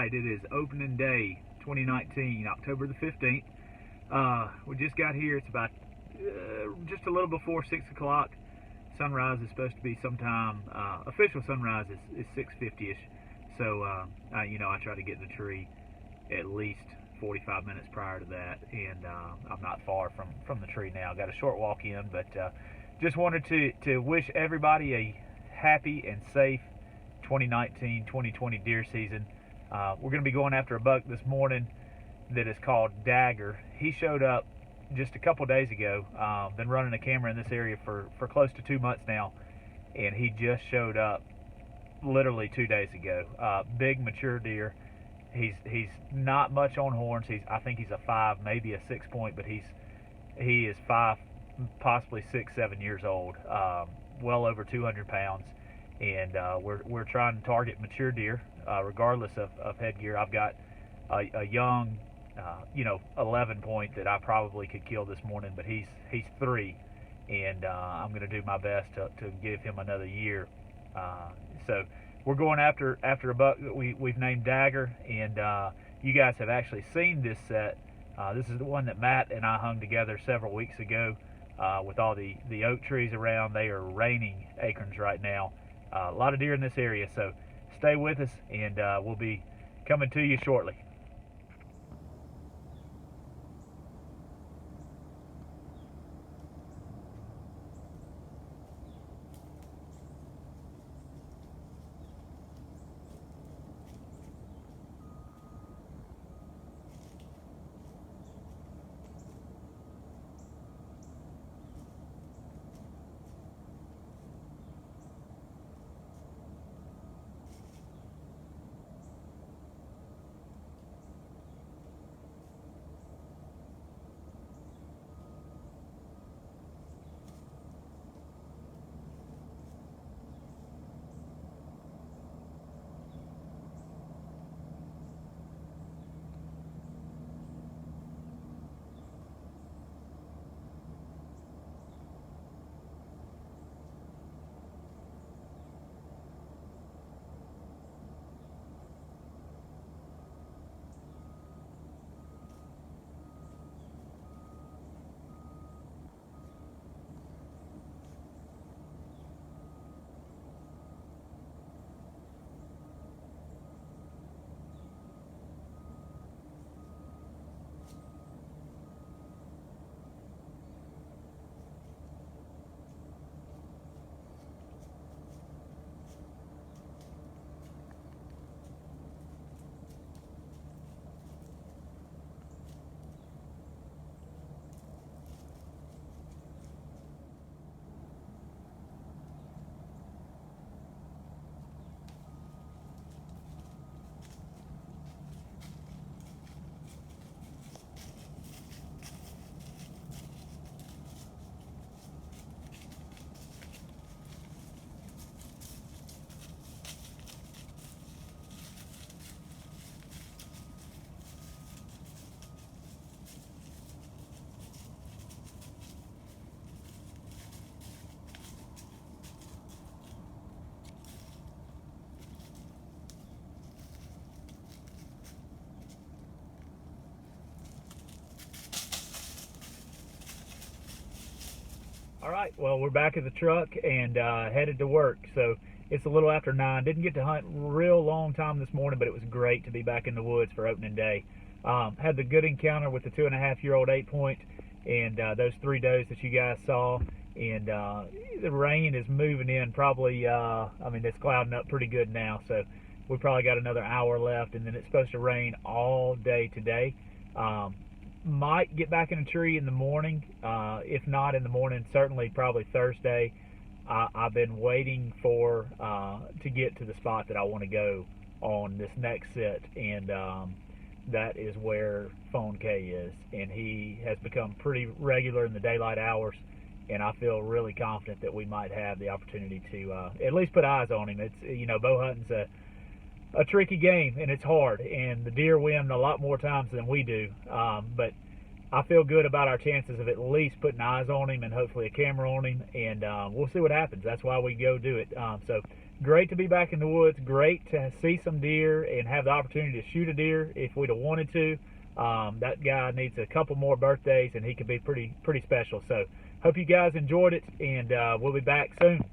right, it is opening day 2019, October the 15th. We just got here. It's about just a little before 6 o'clock. Sunrise is supposed to be sometime, official sunrise is 6:50ish. So, I try to get in the tree at least 45 minutes prior to that, and I'm not far from the tree now. Got a short walk in, but just wanted to wish everybody a happy and safe 2019-2020 deer season. We're going to be going after a buck this morning that is called Dagger. He showed up just a couple days ago. Been running a camera in this area for close to 2 months now, and he just showed up literally 2 days ago. Big mature deer. He's not much on horns. I think he's a 5, maybe a 6 point, but he is 5, possibly 6, 7 years old. Well over 200 pounds, and we're trying to target mature deer, regardless of headgear. I've got a young 11 point that I probably could kill this morning, but he's 3, and I'm going to do my best to give him another year. So we're going after a buck that we've named Dagger, and you guys have actually seen this set. This is the one that Matt and I hung together several weeks ago with all the oak trees around. They are raining acorns right now. A lot of deer in this area, so stay with us, and we'll be coming to you shortly. All right, well, we're back at the truck and headed to work. So it's a little after 9. Didn't get to hunt real long time this morning, but it was great to be back in the woods for opening day. Had the good encounter with the 2.5-year-old 8 point and those 3 does that you guys saw. And the rain is moving in probably, it's clouding up pretty good now. So we probably got another hour left, and then it's supposed to rain all day today. Might get back in a tree in the morning. If not in the morning, certainly probably Thursday. I've been waiting for to get to the spot that I want to go on this next sit, and that is where Phone K is. And he has become pretty regular in the daylight hours, and I feel really confident that we might have the opportunity to at least put eyes on him. It's bow hunting's a tricky game, and it's hard, and the deer win a lot more times than we do, but I feel good about our chances of at least putting eyes on him and hopefully a camera on him, and we'll see what happens. That's why we go do it. So great to be back in the woods. Great to see some deer and have the opportunity to shoot a deer if we'd have wanted to. That guy needs a couple more birthdays, and he could be pretty special. So hope you guys enjoyed it, and we'll be back soon.